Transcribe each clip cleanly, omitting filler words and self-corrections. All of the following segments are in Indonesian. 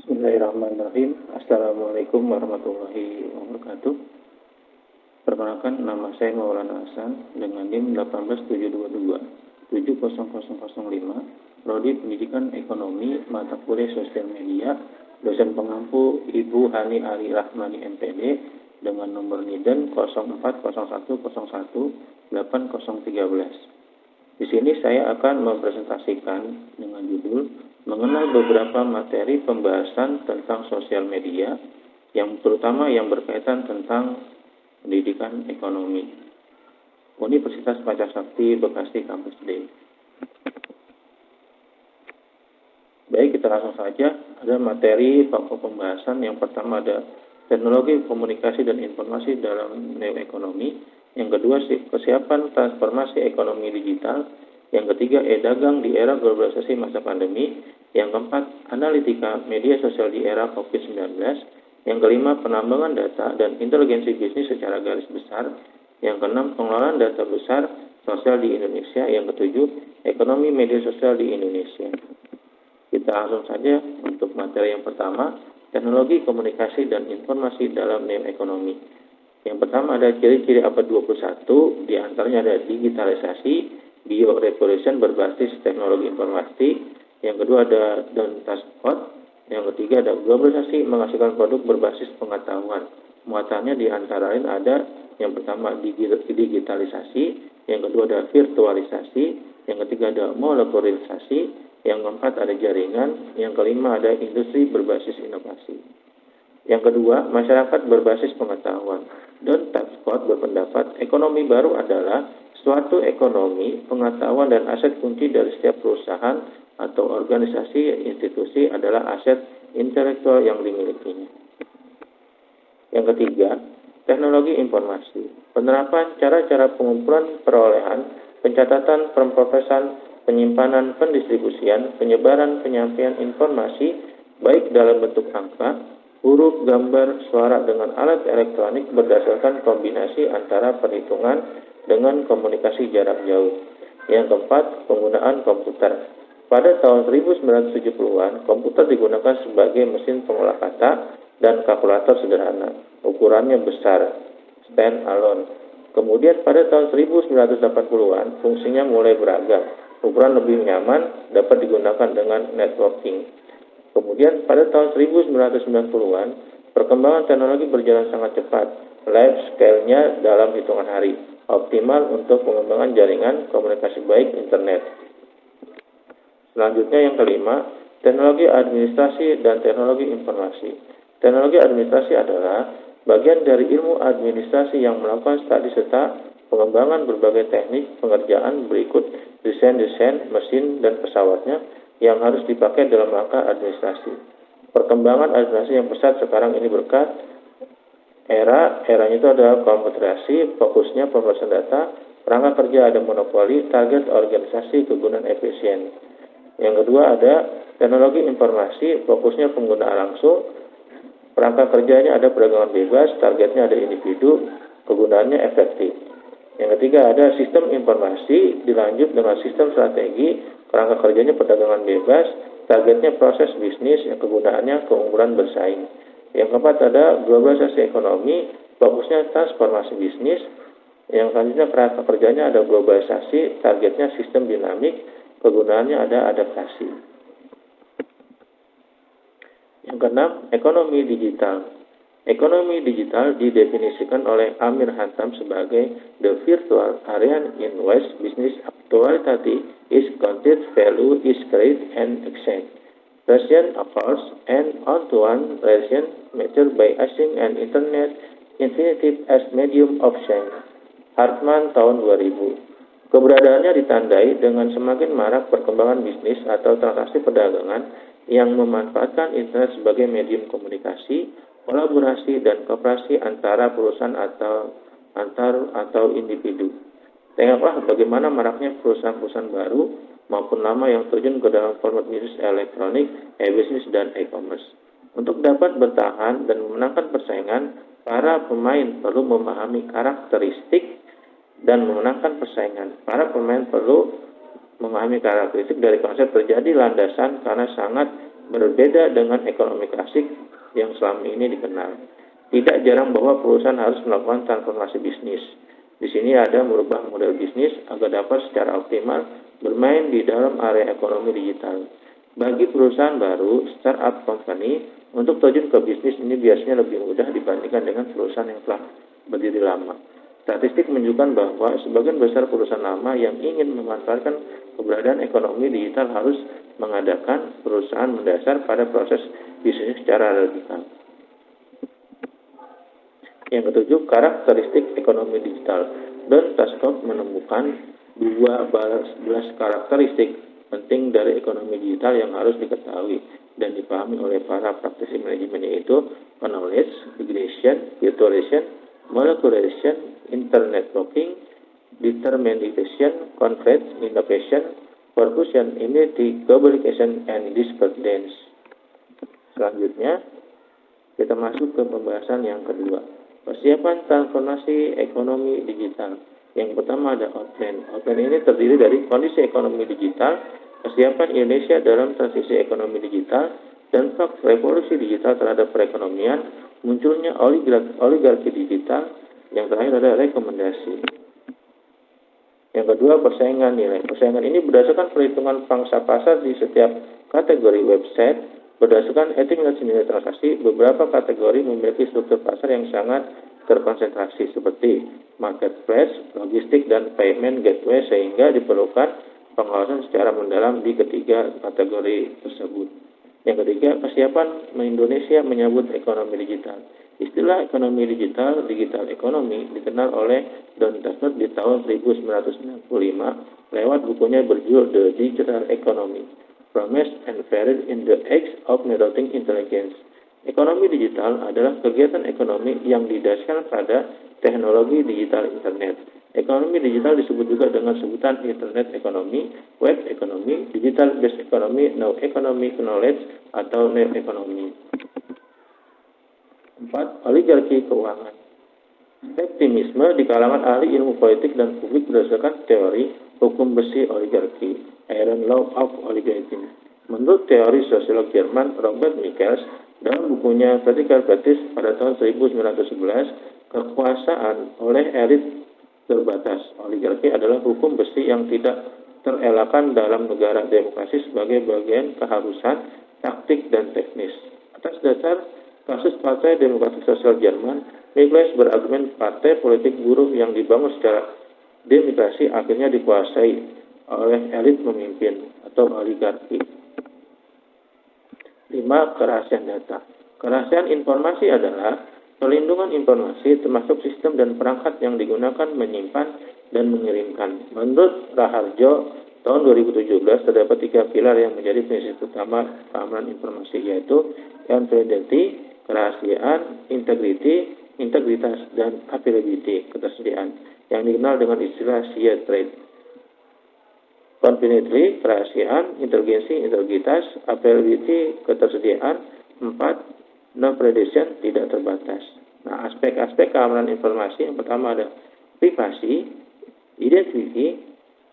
Bismillahirrahmanirrahim. Assalamualaikum warahmatullahi wabarakatuh. Perkenalkan, nama saya Maulana Hasan dengan NIM 18722 70005, Prodi Pendidikan Ekonomi, mata kuliah Sosial Media, dosen pengampu Ibu Hani Ari Rahmani MPD dengan nomor NIDEN 0401018013. Di sini saya akan mempresentasikan dengan judul mengenal beberapa materi pembahasan tentang sosial media, yang terutama yang berkaitan tentang pendidikan ekonomi. Universitas Pancasakti Bekasi Kampus D. Baik, kita langsung saja. Ada materi pokok pembahasan. Yang pertama ada teknologi komunikasi dan informasi dalam neoekonomi. Yang kedua, kesiapan transformasi ekonomi digital. Yang ketiga, e-dagang di era globalisasi masa pandemi. Yang keempat, analitika media sosial di era COVID-19. Yang kelima, penambangan data dan inteligensi bisnis secara garis besar. Yang keenam, pengelolaan data besar sosial di Indonesia. Yang ketujuh, ekonomi media sosial di Indonesia. Kita langsung saja untuk materi yang pertama, teknologi komunikasi dan informasi dalam neoekonomi. Yang pertama ada ciri-ciri abad 21, diantaranya ada digitalisasi, bio-revolution berbasis teknologi informasi. Yang kedua ada Dontaspot. Yang ketiga ada globalisasi menghasilkan produk berbasis pengetahuan. Muatannya diantara lain ada yang pertama digitalisasi, yang kedua ada virtualisasi, yang ketiga ada molekularisasi, yang keempat ada jaringan, yang kelima ada industri berbasis inovasi. Yang kedua, masyarakat berbasis pengetahuan. Don Tapscott berpendapat ekonomi baru adalah suatu ekonomi, pengetahuan dan aset kunci dari setiap perusahaan atau organisasi institusi adalah aset intelektual yang dimilikinya. Yang ketiga, teknologi informasi. Penerapan cara-cara pengumpulan perolehan, pencatatan, pemrosesan, penyimpanan, pendistribusian, penyebaran, penyampaian informasi baik dalam bentuk angka, huruf, gambar, suara dengan alat elektronik berdasarkan kombinasi antara perhitungan dengan komunikasi jarak jauh. Yang keempat, penggunaan komputer. Pada tahun 1970-an, komputer digunakan sebagai mesin pengolah kata dan kalkulator sederhana. Ukurannya besar, stand alone. Kemudian pada tahun 1980-an, fungsinya mulai beragam. Ukuran lebih nyaman, dapat digunakan dengan networking. Kemudian pada tahun 1990-an, perkembangan teknologi berjalan sangat cepat. Life scale-nya dalam hitungan hari, optimal untuk pengembangan jaringan komunikasi baik internet. Selanjutnya yang kelima, teknologi administrasi dan teknologi informasi. Teknologi administrasi adalah bagian dari ilmu administrasi yang melakukan studi serta pengembangan berbagai teknik pengerjaan berikut desain-desain mesin dan pesawatnya yang harus dipakai dalam rangka administrasi. Perkembangan administrasi yang pesat sekarang ini berkat eranya itu ada komputerasi, fokusnya pemrosesan data, perangkat kerja ada monopoli, target organisasi kegunaan efisien. Yang kedua ada teknologi informasi, fokusnya penggunaan langsung, perangkat kerjanya ada perdagangan bebas, targetnya ada individu, kegunaannya efektif. Yang ketiga ada sistem informasi, dilanjut dengan sistem strategi, kerangka kerjanya perdagangan bebas, targetnya proses bisnis, yang kegunaannya keunggulan bersaing. Yang keempat ada globalisasi ekonomi, fokusnya transformasi bisnis. Yang selanjutnya kerangka kerjanya ada globalisasi, targetnya sistem dinamik, kegunaannya ada adaptasi. Yang keenam, ekonomi digital. Ekonomi digital didefinisikan oleh Amir Hantam sebagai the virtual area in which business actuality is counted, value is created and exchanged. Relation occurs and one-to-one relation measured by using an internet infinitive as medium of change. Hartman tahun 2000. Keberadaannya ditandai dengan semakin marak perkembangan bisnis atau transaksi perdagangan yang memanfaatkan internet sebagai medium komunikasi, kolaborasi dan kooperasi antara perusahaan atau individu. Tengoklah bagaimana maraknya perusahaan-perusahaan baru maupun lama yang terjun ke dalam format bisnis elektronik, e-bisnis dan e-commerce. Untuk dapat bertahan dan memenangkan persaingan, para pemain perlu memahami karakteristik dan memenangkan persaingan. Para pemain perlu memahami karakteristik dari konsep terjadi landasan karena sangat Berbeda dengan ekonomi klasik yang selama ini dikenal. Tidak jarang bahwa perusahaan harus melakukan transformasi bisnis. Di sini ada merubah model bisnis agar dapat secara optimal bermain di dalam area ekonomi digital. Bagi perusahaan baru, startup company, untuk terjun ke bisnis ini biasanya lebih mudah dibandingkan dengan perusahaan yang telah berdiri lama. Statistik menunjukkan bahwa sebagian besar perusahaan lama yang ingin memanfaatkan keberadaan ekonomi digital harus mengadakan perusahaan mendasar pada proses bisnis secara radikal. Yang ketujuh, karakteristik ekonomi digital. Don Taskov menemukan 12 karakteristik penting dari ekonomi digital yang harus diketahui dan dipahami oleh para praktisi manajemen, yaitu knowledge, migration, virtualization, molecularization, internet networking, determination, conflict, innovation, percussion, immunity, globalization, and dispersion. Selanjutnya, kita masuk ke pembahasan yang kedua. Persiapan transformasi ekonomi digital. Yang pertama ada outline. Outline ini terdiri dari kondisi ekonomi digital, kesiapan Indonesia dalam transisi ekonomi digital, dampak revolusi digital terhadap perekonomian, munculnya oligarki digital. Yang terakhir ada rekomendasi. Yang kedua, persaingan nilai. Persaingan ini berdasarkan perhitungan pangsa pasar di setiap kategori website. Berdasarkan estimasi nilai transaksi, beberapa kategori memiliki struktur pasar yang sangat terkonsentrasi seperti marketplace, logistik, dan payment gateway, sehingga diperlukan pengawasan secara mendalam di ketiga kategori tersebut. Yang ketiga, kesiapan Indonesia menyambut ekonomi digital. Istilah ekonomi digital, digital ekonomi, dikenal oleh Don Tasnot di tahun 1995 lewat bukunya berjudul The Digital Economy. Promised and Varied in the Age of Networking Intelligence. Ekonomi digital adalah kegiatan ekonomi yang didasarkan pada teknologi digital internet. Ekonomi digital disebut juga dengan sebutan internet ekonomi, web ekonomi, digital based economy, now economic knowledge, atau new economy. 4. Oligarki keuangan. Optimisme di kalangan ahli ilmu politik dan publik berdasarkan teori hukum besi oligarki, Iron Law of Oligarchy. Menurut teori sosiolog Jerman Robert Michels dalam bukunya Vertical Practice pada tahun 1911, kekuasaan oleh elit terbatas. Oligarki adalah hukum besi yang tidak terelakkan dalam negara demokrasi sebagai bagian keharusan taktik dan teknis. Atas dasar kasus Partai Demokratik Sosial Jerman, Michels berargumen partai politik buruh yang dibangun secara demokrasi akhirnya dikuasai oleh elit pemimpin atau oligarki. 5. Kerahasiaan data. Kerahasiaan informasi adalah perlindungan informasi termasuk sistem dan perangkat yang digunakan menyimpan dan mengirimkan. Menurut Raharjo, tahun 2017 terdapat 3 pilar yang menjadi prinsip utama keamanan informasi, yaitu confidentiality, kerahasiaan, integrity, integritas, dan availability, ketersediaan, yang dikenal dengan istilah shared trade. Confidentiality, kerahasiaan, integritas, availability, ketersediaan. 4. Non-prediction, tidak terbatas. Nah, aspek-aspek keamanan informasi yang pertama ada privasi, identity,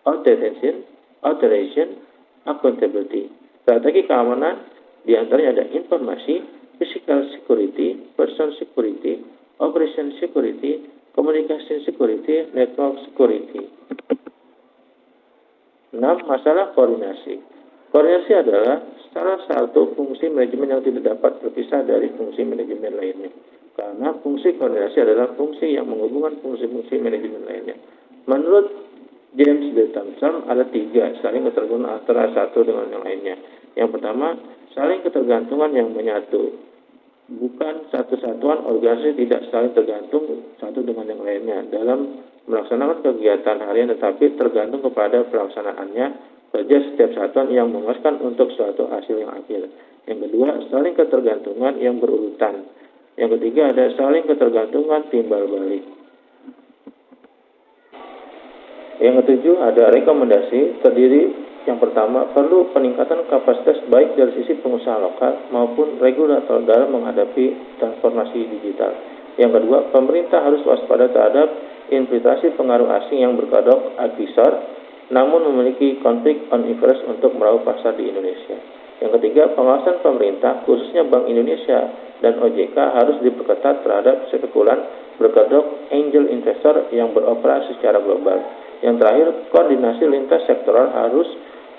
authorization, accountability. Strategi keamanan diantaranya ada informasi, physical security, person security, operation security, communication security, network security. 6. Masalah koordinasi. Koordinasi adalah salah satu fungsi manajemen yang tidak dapat terpisah dari fungsi manajemen lainnya. Karena fungsi koordinasi adalah fungsi yang menghubungkan fungsi-fungsi manajemen lainnya. Menurut James B. Thompson, ada 3 saling ketergantungan antara satu dengan yang lainnya. Yang pertama, saling ketergantungan yang menyatu. Bukan satu satuan organisasi tidak saling tergantung satu dengan yang lainnya dalam melaksanakan kegiatan harian, tetapi tergantung kepada pelaksanaannya kerja setiap satuan yang memuaskan untuk suatu hasil yang adil. Yang kedua, saling ketergantungan yang berurutan. Yang ketiga, ada saling ketergantungan timbal balik. Yang ketujuh, ada rekomendasi terdiri. Yang pertama, perlu peningkatan kapasitas baik dari sisi pengusaha lokal maupun regulator dalam menghadapi transformasi digital. Yang kedua, pemerintah harus waspada terhadap infiltrasi pengaruh asing yang berkedok advisor, namun memiliki konflik on interest untuk meraup pasar di Indonesia. Yang ketiga, ketiga, pengawasan pemerintah, khususnya Bank Indonesia dan OJK harus diperketat terhadap spekulan berkedok angel investor yang beroperasi secara global. Yang terakhir, koordinasi lintas sektoral harus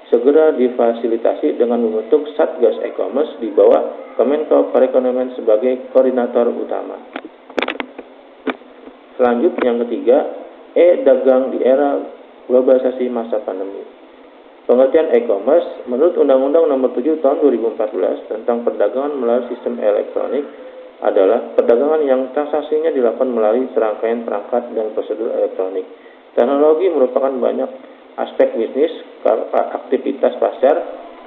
segera difasilitasi dengan membentuk Satgas E-commerce di bawah Kemenko Perekonomian sebagai koordinator utama. Selanjutnya yang ketiga, e-dagang di era globalisasi masa pandemi. Pengertian e-commerce menurut Undang-Undang Nomor 7 Tahun 2014 tentang perdagangan melalui sistem elektronik adalah perdagangan yang transaksinya dilakukan melalui serangkaian perangkat dan prosedur elektronik. Teknologi merupakan banyak aspek bisnis aktivitas pasar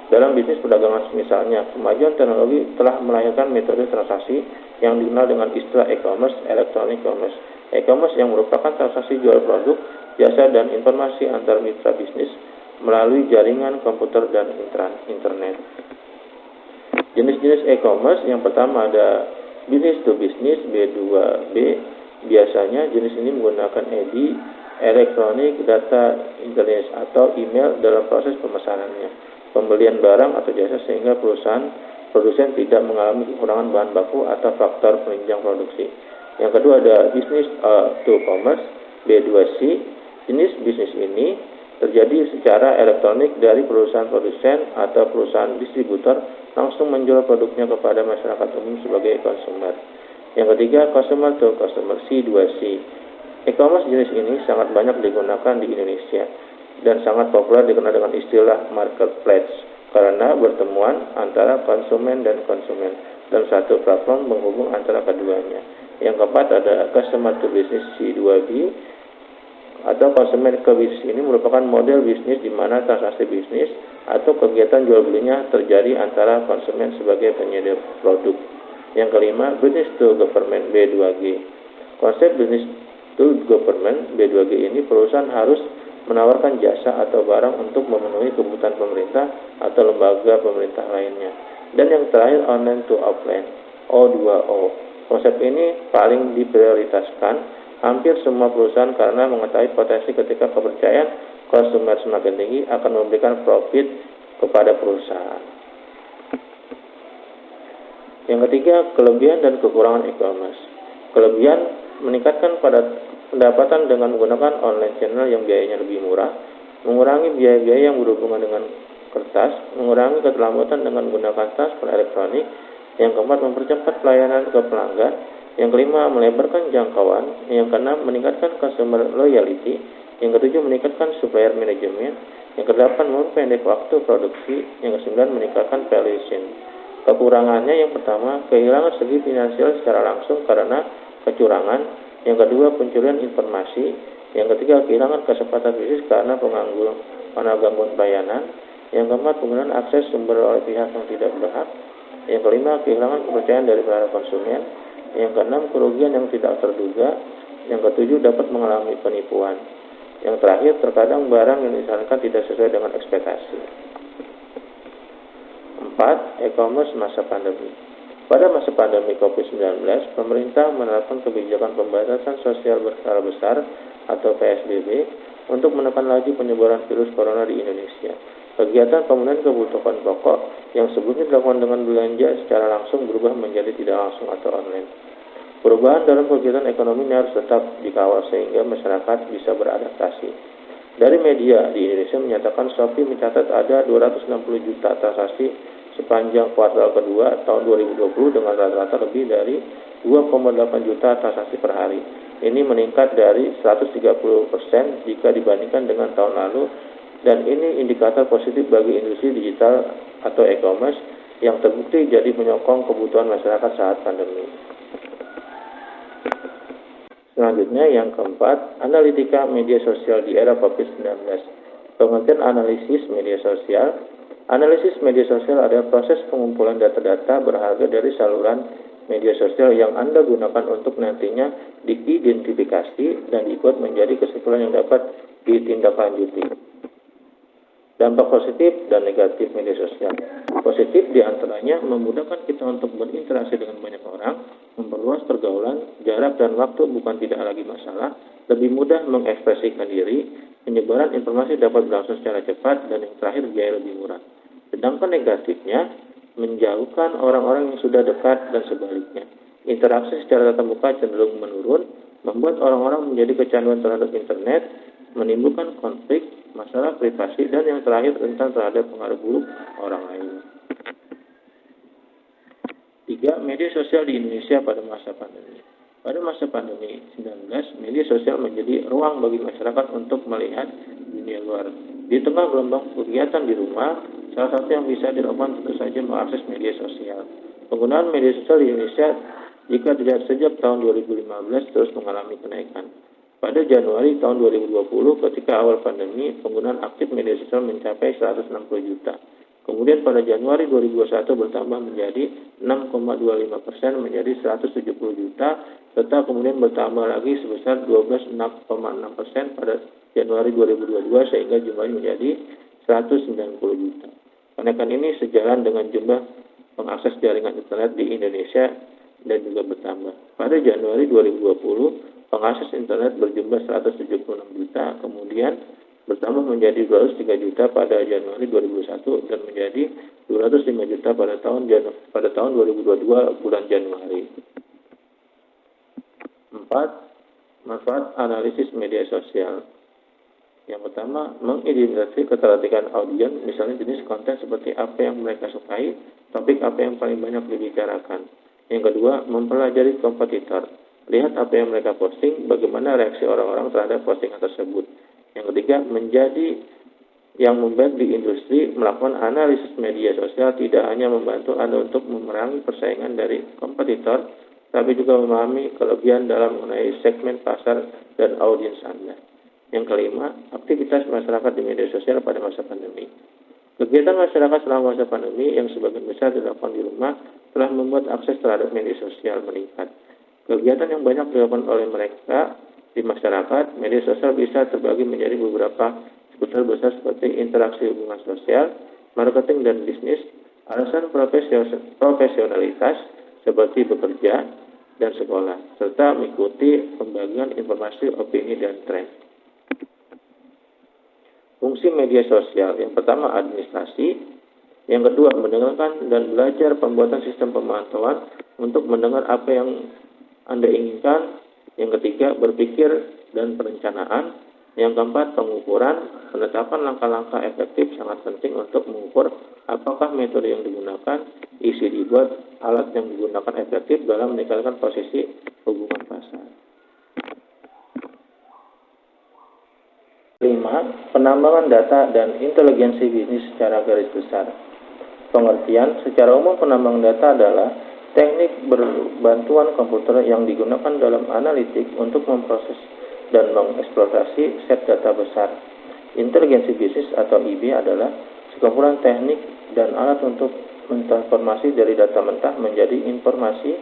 dalam bisnis perdagangan. Misalnya, kemajuan teknologi telah melahirkan metode transaksi yang dikenal dengan istilah e-commerce, electronic commerce. E-commerce yang merupakan transaksi jual produk, jasa, dan informasi antar mitra bisnis melalui jaringan komputer dan internet. Jenis-jenis e-commerce yang pertama ada business to business, B2B. Biasanya jenis ini menggunakan EDI, Electronic Data Intelligence atau email dalam proses pemesanannya, pembelian barang atau jasa sehingga produsen tidak mengalami kekurangan bahan baku atau faktor penunjang produksi. Yang kedua ada business to commerce, B2C. Jenis bisnis ini terjadi secara elektronik dari perusahaan produsen atau perusahaan distributor langsung menjual produknya kepada masyarakat umum sebagai konsumer. Yang ketiga, consumer to customer, C2C. E-commerce jenis ini sangat banyak digunakan di Indonesia dan sangat populer dikenal dengan istilah marketplace karena bertemuan antara konsumen dan konsumen dalam satu platform menghubung antara keduanya. Yang keempat ada customer to business, C2B, atau konsumen ke bisnis. Ini merupakan model bisnis di mana transaksi bisnis atau kegiatan jual belinya terjadi antara konsumen sebagai penyedia produk. Yang kelima, business to government, B2G. Konsep business to government, B2G ini perusahaan harus menawarkan jasa atau barang untuk memenuhi kebutuhan pemerintah atau lembaga pemerintah lainnya. Dan yang terakhir, online to offline, O2O. Konsep ini paling diprioritaskan hampir semua perusahaan karena mengetahui potensi ketika kepercayaan konsumen semakin tinggi akan memberikan profit kepada perusahaan. Yang ketiga, kelebihan dan kekurangan e-commerce. Kelebihan meningkatkan pendapatan dengan menggunakan online channel yang biayanya lebih murah, mengurangi biaya-biaya yang berhubungan dengan kertas, mengurangi keterlambatan dengan menggunakan transfer elektronik. Yang keempat, mempercepat pelayanan ke pelanggan. Yang kelima, melebarkan jangkauan. Yang keenam, meningkatkan customer loyalty. Yang ketujuh, meningkatkan supplier management. Yang kedelapan, memperpendek waktu produksi. Yang kesembilan, meningkatkan valuation. Kekurangannya yang pertama, kehilangan segi finansial secara langsung karena kecurangan. Yang kedua, pencurian informasi. Yang ketiga, kehilangan kesempatan bisnis karena gangguan pelayanan. Yang keempat, penggunaan akses sumber oleh pihak yang tidak berhak. Yang kelima, kehilangan kepercayaan dari para konsumen. Yang keenam, kerugian yang tidak terduga. Yang ketujuh, dapat mengalami penipuan. Yang terakhir, terkadang barang yang disarankan tidak sesuai dengan ekspektasi. 4. E-commerce masa pandemi. Pada masa pandemi COVID-19, pemerintah menerapkan kebijakan pembatasan sosial berskala besar atau PSBB untuk menekan laju penyebaran virus corona di Indonesia. Kegiatan pemenuhan kebutuhan pokok yang sebelumnya dilakukan dengan belanja secara langsung berubah menjadi tidak langsung atau online. Perubahan dalam kegiatan ekonomi ini harus tetap dikawal sehingga masyarakat bisa beradaptasi. Dari media di Indonesia menyatakan Shopee mencatat ada 260 juta transaksi sepanjang kuartal kedua tahun 2020 dengan rata-rata lebih dari 2,8 juta transaksi per hari. Ini meningkat dari 130% jika dibandingkan dengan tahun lalu, dan ini indikator positif bagi industri digital atau e-commerce yang terbukti jadi penyokong kebutuhan masyarakat saat pandemi. Selanjutnya yang keempat, analitika media sosial di era COVID-19. Pengertian analisis media sosial. Analisis media sosial adalah proses pengumpulan data-data berharga dari saluran media sosial yang Anda gunakan untuk nantinya diidentifikasi dan dibuat menjadi kesimpulan yang dapat ditindaklanjuti. Dampak positif dan negatif media sosial. Positif diantaranya memudahkan kita untuk berinteraksi dengan banyak orang, memperluas pergaulan, jarak dan waktu bukan tidak lagi masalah, lebih mudah mengekspresikan diri, penyebaran informasi dapat berlangsung secara cepat, dan yang terakhir biaya lebih murah. Sedangkan negatifnya, menjauhkan orang-orang yang sudah dekat dan sebaliknya. Interaksi secara tatap muka cenderung menurun, membuat orang-orang menjadi kecanduan terhadap internet, menimbulkan konflik, masalah privasi, dan yang terakhir rentan terhadap pengaruh buruk orang lain. 3. Media sosial di Indonesia pada masa pandemi. Pada masa pandemi 19, media sosial menjadi ruang bagi masyarakat untuk melihat dunia luar. Di tengah gelombang kegiatan di rumah, salah satu yang bisa dilakukan tentu saja mengakses media sosial. Penggunaan media sosial di Indonesia jika dilihat sejak tahun 2015 terus mengalami kenaikan. Pada Januari tahun 2020 ketika awal pandemi, penggunaan aktif media sosial mencapai 160 juta. Kemudian pada Januari 2021 bertambah menjadi 6,25% menjadi 170 juta, serta kemudian bertambah lagi sebesar 12,6% pada Januari 2022 sehingga jumlahnya menjadi 190 juta. Kenaikan ini sejalan dengan jumlah pengakses jaringan internet di Indonesia dan juga bertambah. Pada Januari 2020, pengakses internet berjumlah 176 juta, kemudian bertambah menjadi 203 juta pada Januari 2021 dan menjadi 205 juta pada tahun 2022 bulan Januari. 4. Manfaat analisis media sosial. Yang pertama, mengidentifikasi ketertarikan audiens, misalnya jenis konten seperti apa yang mereka sukai, topik apa yang paling banyak dibicarakan. Yang kedua, mempelajari kompetitor. Lihat apa yang mereka posting, bagaimana reaksi orang-orang terhadap postingan tersebut. Yang ketiga, menjadi yang membaik di industri, melakukan analisis media sosial tidak hanya membantu Anda untuk memerangi persaingan dari kompetitor, tapi juga memahami kelebihan dalam mengenai segmen pasar dan audiens Anda. Yang kelima, aktivitas masyarakat di media sosial pada masa pandemi. Kegiatan masyarakat selama masa pandemi yang sebagian besar dilakukan di rumah telah membuat akses terhadap media sosial meningkat. Kegiatan yang banyak dilakukan oleh mereka di masyarakat, media sosial bisa terbagi menjadi beberapa seputar besar seperti interaksi hubungan sosial, marketing dan bisnis, alasan profesionalitas seperti bekerja dan sekolah, serta mengikuti pembagian informasi, opini, dan tren. Fungsi media sosial, yang pertama administrasi, yang kedua mendengarkan dan belajar pembuatan sistem pemantauan untuk mendengar apa yang Anda inginkan. Yang ketiga, berpikir dan perencanaan. Yang keempat, pengukuran. Penetapan langkah-langkah efektif sangat penting untuk mengukur apakah metode yang digunakan, isi dibuat, alat yang digunakan efektif dalam meningkatkan posisi hubungan pasar. 5. Penambangan data dan inteligensi bisnis secara garis besar. Pengertian, secara umum penambangan data adalah teknik berbantuan komputer yang digunakan dalam analitik untuk memproses dan mengeksploitasi set data besar. Inteligensi bisnis atau IB adalah sekumpulan teknik dan alat untuk mentransformasi dari data mentah menjadi informasi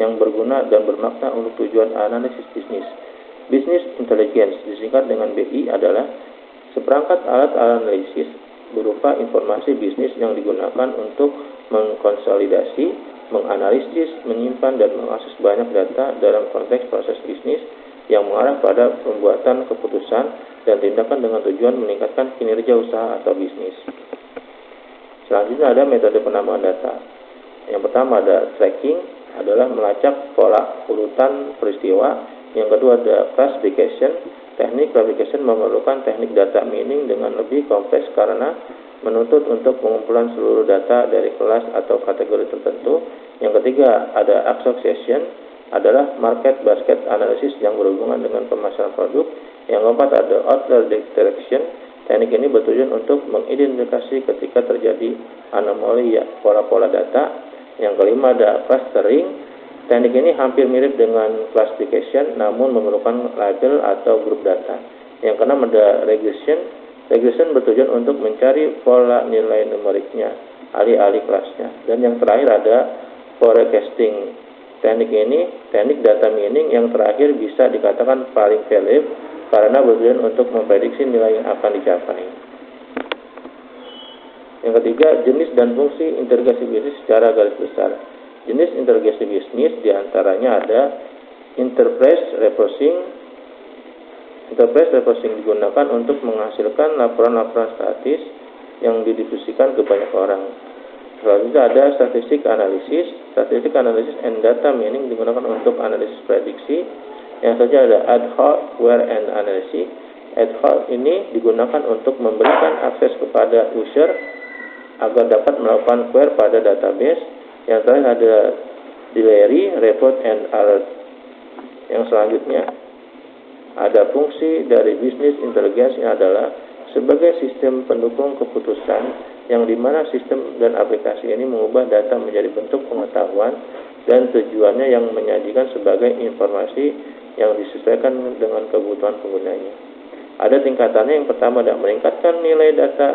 yang berguna dan bermakna untuk tujuan analisis bisnis. Business Intelligence, disingkat dengan BI, adalah seperangkat alat analisis berupa informasi bisnis yang digunakan untuk mengkonsolidasi, menganalisis, menyimpan, dan mengakses banyak data dalam konteks proses bisnis yang mengarah pada pembuatan keputusan dan tindakan dengan tujuan meningkatkan kinerja usaha atau bisnis. Selanjutnya ada metode penambangan data. Yang pertama ada tracking, adalah melacak pola urutan peristiwa. Yang kedua ada classification. Teknik classification memerlukan teknik data mining dengan lebih kompleks karena menuntut untuk pengumpulan seluruh data dari kelas atau kategori tertentu. Yang ketiga ada association, adalah market basket analysis yang berhubungan dengan pemasaran produk. Yang keempat ada outlier detection. Teknik ini bertujuan untuk mengidentifikasi ketika terjadi anomali pola-pola data. Yang kelima ada clustering. Teknik ini hampir mirip dengan classification namun memerlukan label atau grup data. Yang keenam ada regression. Regression bertujuan untuk mencari pola nilai numeriknya, alih-alih kelasnya. Dan yang terakhir ada forecasting. Teknik ini, teknik data mining yang terakhir bisa dikatakan paling valid karena bertujuan untuk memprediksi nilai yang akan dicapai. Yang ketiga, jenis dan fungsi integrasi bisnis secara garis besar. Jenis integrasi bisnis diantaranya ada enterprise reporting. Enterprise reporting digunakan untuk menghasilkan laporan-laporan statis yang didistribusikan ke banyak orang. Selanjutnya ada statistik analisis. Statistik analisis and data mining digunakan untuk analisis prediksi. Yang saja ada ad hoc, query, and analysis. Ad hoc ini digunakan untuk memberikan akses kepada user agar dapat melakukan query pada database. Yang terakhir ada delay, report, and alert. Yang selanjutnya ada fungsi dari business intelligence yang adalah sebagai sistem pendukung keputusan yang dimana sistem dan aplikasi ini mengubah data menjadi bentuk pengetahuan dan tujuannya yang menyajikan sebagai informasi yang disesuaikan dengan kebutuhan penggunanya. Ada tingkatannya. Yang pertama adalah meningkatkan nilai data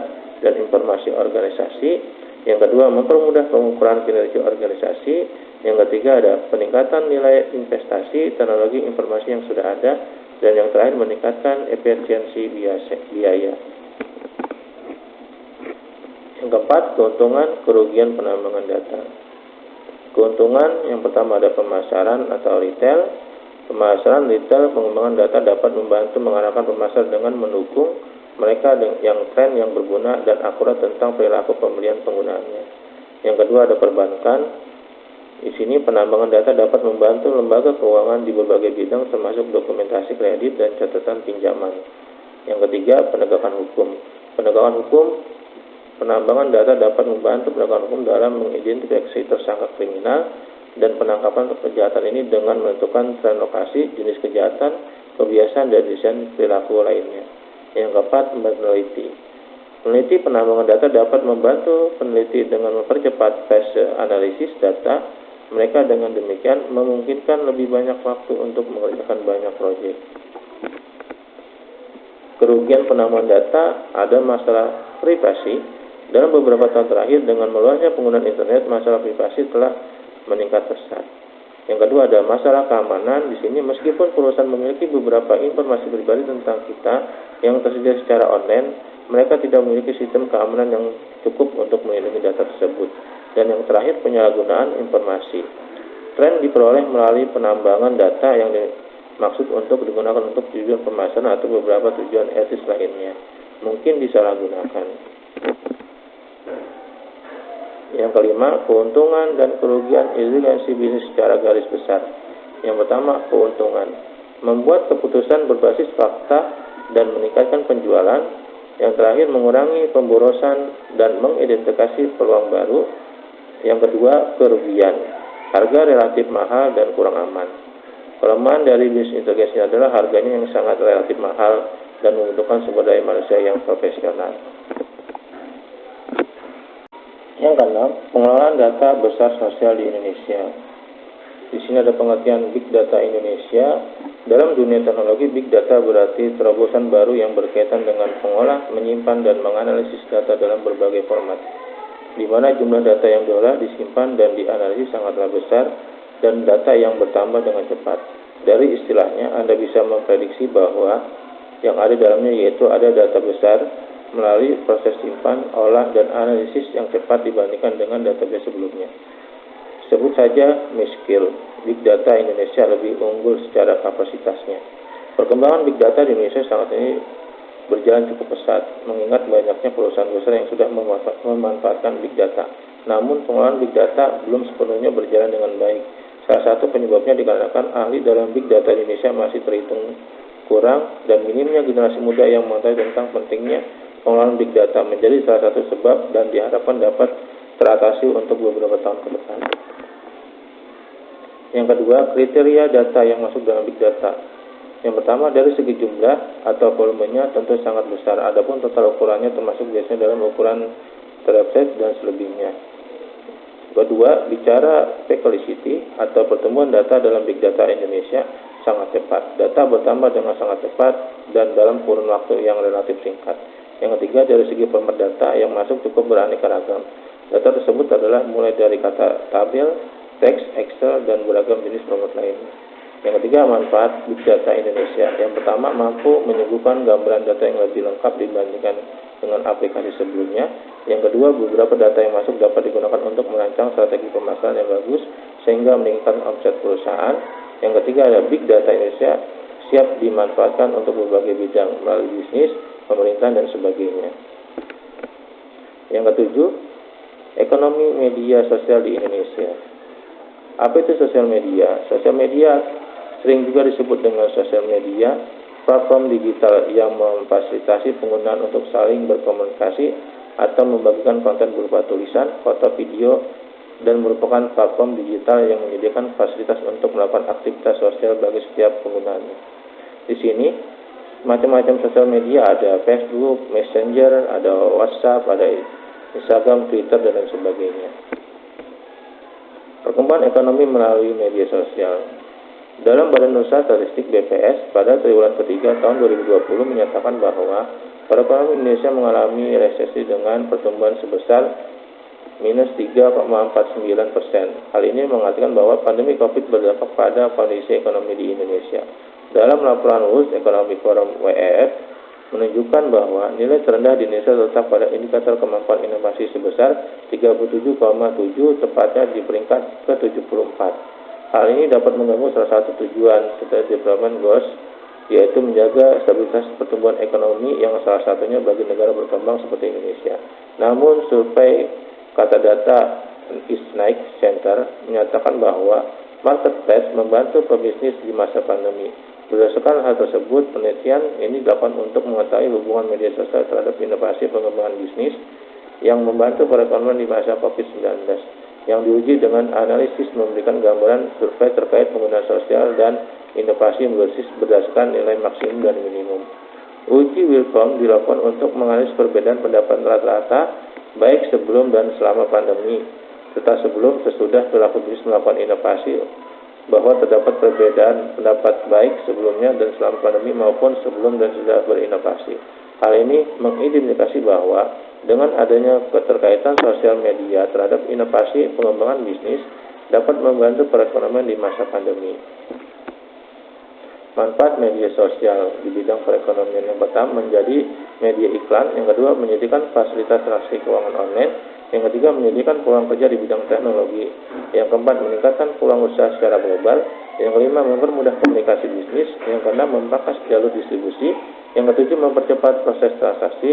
dan informasi organisasi. Yang kedua, mempermudah pengukuran kinerja organisasi. Yang ketiga ada peningkatan nilai investasi teknologi informasi yang sudah ada. Dan yang terakhir meningkatkan efisiensi biaya. Yang keempat, keuntungan kerugian penambangan data. Keuntungan yang pertama ada pemasaran atau retail. Pemasaran retail, pengembangan data dapat membantu mengarahkan pemasaran dengan mendukung mereka yang tren yang berguna dan akurat tentang perilaku pembelian penggunaannya. Yang kedua ada perbankan. Di sini penambangan data dapat membantu lembaga keuangan di berbagai bidang termasuk dokumentasi kredit dan catatan pinjaman. Yang ketiga penegakan hukum. Penegakan hukum, penambangan data dapat membantu penegakan hukum dalam mengidentifikasi tersangka kriminal dan penangkapan kejahatan ini dengan menentukan tren lokasi, jenis kejahatan, kebiasaan, dan desain perilaku lainnya. Yang keempat, peneliti. Peneliti penambangan data dapat membantu peneliti dengan mempercepat fase analisis data. Mereka dengan demikian memungkinkan lebih banyak waktu untuk mengerjakan banyak proyek. Kerugian penambangan data, ada masalah privasi. Dalam beberapa tahun terakhir dengan meluasnya penggunaan internet, masalah privasi telah meningkat pesat. Yang kedua ada masalah keamanan. Di sini meskipun perusahaan memiliki beberapa informasi pribadi tentang kita yang tersedia secara online, mereka tidak memiliki sistem keamanan yang cukup untuk melindungi data tersebut. Dan yang terakhir penyalahgunaan informasi. Tren diperoleh melalui penambangan data yang dimaksud untuk digunakan untuk tujuan pemasaran atau beberapa tujuan etis lainnya. Mungkin disalahgunakan. Yang kelima, keuntungan dan kerugian efisiensi bisnis secara garis besar. Yang pertama, keuntungan. Membuat keputusan berbasis fakta dan meningkatkan penjualan. Yang terakhir, mengurangi pemborosan dan mengidentifikasi peluang baru. Yang kedua, kerugian. Harga relatif mahal dan kurang aman. Kelemahan dari bisnis intelligence adalah harganya yang sangat relatif mahal dan membutuhkan sumber daya manusia yang profesional. Yang keenam, pengelolaan data besar sosial di Indonesia. Di sini ada pengertian Big Data Indonesia. Dalam dunia teknologi, Big Data berarti terobosan baru yang berkaitan dengan mengolah, menyimpan, dan menganalisis data dalam berbagai format, di mana jumlah data yang diolah, disimpan, dan dianalisis sangatlah besar, dan data yang bertambah dengan cepat. Dari istilahnya, Anda bisa memprediksi bahwa yang ada dalamnya yaitu ada data besar melalui proses simpan, olah, dan analisis yang cepat dibandingkan dengan database sebelumnya. Sebut saja Miskill, Big Data Indonesia lebih unggul secara kapasitasnya. Perkembangan Big Data di Indonesia saat ini berjalan cukup pesat, mengingat banyaknya perusahaan besar yang sudah memanfaatkan Big Data. Namun pengelolaan Big Data belum sepenuhnya berjalan dengan baik. Salah satu penyebabnya dikarenakan ahli dalam Big Data Indonesia masih terhitung kurang dan minimnya generasi muda yang mengetahui tentang pentingnya pengelolaan Big Data menjadi salah satu sebab dan diharapkan dapat teratasi untuk beberapa tahun ke depan. Yang kedua, kriteria data yang masuk dalam Big Data. Yang pertama, dari segi jumlah atau volumenya tentu sangat besar, adapun total ukurannya termasuk biasanya dalam ukuran terabyte dan selebihnya. Kedua, bicara periodicity atau pertumbuhan data dalam Big Data Indonesia sangat cepat. Data bertambah dengan sangat cepat dan dalam kurun waktu yang relatif singkat. Yang ketiga, dari segi format data yang masuk cukup beraneka ragam. Data tersebut adalah mulai dari kata tabel, teks, Excel, dan beragam jenis format lainnya. Yang ketiga, manfaat Big Data Indonesia. Yang pertama, mampu menyuguhkan gambaran data yang lebih lengkap dibandingkan dengan aplikasi sebelumnya. Yang kedua, beberapa data yang masuk dapat digunakan untuk merancang strategi pemasaran yang bagus sehingga meningkatkan omset perusahaan. Yang ketiga, ada Big Data Indonesia siap dimanfaatkan untuk berbagai bidang melalui bisnis, pemerintahan, dan sebagainya. Yang ketujuh, Ekonomi media sosial di Indonesia. Apa itu sosial media? Sosial media sering juga disebut dengan sosial media, platform digital yang memfasilitasi penggunaan untuk saling berkomunikasi atau membagikan konten berupa tulisan, foto, video, dan merupakan platform digital yang menyediakan fasilitas untuk melakukan aktivitas sosial bagi setiap penggunanya. Di sini, macam-macam sosial media, ada Facebook, Messenger, ada WhatsApp, ada Instagram, Twitter, dan lain sebagainya. Perkembangan ekonomi melalui media sosial. Dalam Badan Usaha Statistik BPS pada triwulan ketiga tahun 2020 menyatakan bahwa perekonomian Indonesia mengalami resesi dengan pertumbuhan sebesar minus 3,49%. Hal ini mengatakan bahwa pandemi COVID berdampak pada kondisi ekonomi di Indonesia. Dalam laporan World Economic Forum WEF menunjukkan bahwa nilai terendah di Indonesia terletak pada indikator kemampuan inovasi sebesar 37,7, tepatnya di peringkat ke-74. Hal ini dapat mengganggu salah satu tujuan Sustainable Development Goals, yaitu menjaga stabilitas pertumbuhan ekonomi yang salah satunya bagi negara berkembang seperti Indonesia. Namun, survei kata data Eastnight Center menyatakan bahwa marketplace membantu pebisnis di masa pandemi. Berdasarkan hal tersebut, penelitian ini dilakukan untuk mengetahui hubungan media sosial terhadap inovasi pengembangan bisnis yang membantu perekonomian di masa COVID-19. Yang diuji dengan analisis memberikan gambaran survei terkait penggunaan sosial dan inovasi bisnis berdasarkan nilai maksimum dan minimum. Uji Wilcom dilakukan untuk menganalisis perbedaan pendapat rata-rata baik sebelum dan selama pandemi, serta sebelum sesudah pelaku bisnis melakukan inovasi, bahwa terdapat perbedaan pendapat baik sebelumnya dan selama pandemi maupun sebelum dan sudah berinovasi. Hal ini mengidentifikasi bahwa dengan adanya keterkaitan sosial media terhadap inovasi pengembangan bisnis dapat membantu perekonomian di masa pandemi. Manfaat media sosial di bidang perekonomian: yang pertama menjadi media iklan, yang kedua menyediakan fasilitas transaksi keuangan online, yang ketiga menyediakan peluang kerja di bidang teknologi, yang keempat meningkatkan peluang usaha secara global, yang kelima mempermudah komunikasi bisnis, yang keenam memangkas jalur distribusi, yang ketujuh mempercepat proses transaksi,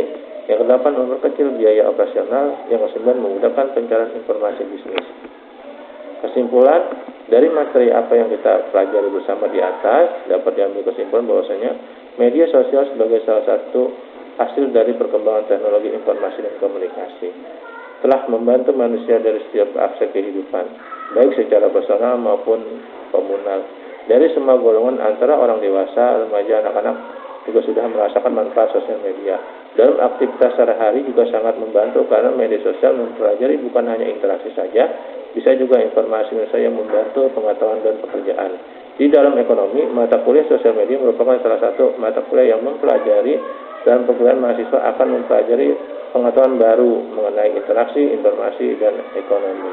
yang kedelapan memperkecil biaya operasional, yang kesembilan memudahkan pencarian informasi bisnis. Kesimpulan dari materi apa yang kita pelajari bersama di atas, dapat diambil kesimpulan bahwasanya media sosial sebagai salah satu hasil dari perkembangan teknologi informasi dan komunikasi telah membantu manusia dari setiap aspek kehidupan, baik secara personal maupun komunal. Dari semua golongan antara orang dewasa, remaja, anak-anak juga sudah merasakan manfaat sosial media. Dalam aktivitas sehari-hari juga sangat membantu karena media sosial mempelajari bukan hanya interaksi saja, bisa juga informasi yang membantu pengetahuan dan pekerjaan. Di dalam ekonomi, mata kuliah sosial media merupakan salah satu mata kuliah yang mempelajari dalam perkuliahan mahasiswa akan mempelajari pengetahuan baru mengenai interaksi, informasi, dan ekonomi.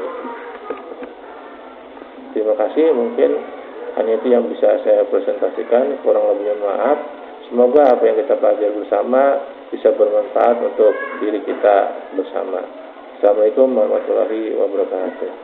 Terima kasih, mungkin hanya itu yang bisa saya presentasikan, kurang lebihnya maaf. Semoga apa yang kita pelajari bersama bisa bermanfaat untuk diri kita bersama. Assalamualaikum warahmatullahi wabarakatuh.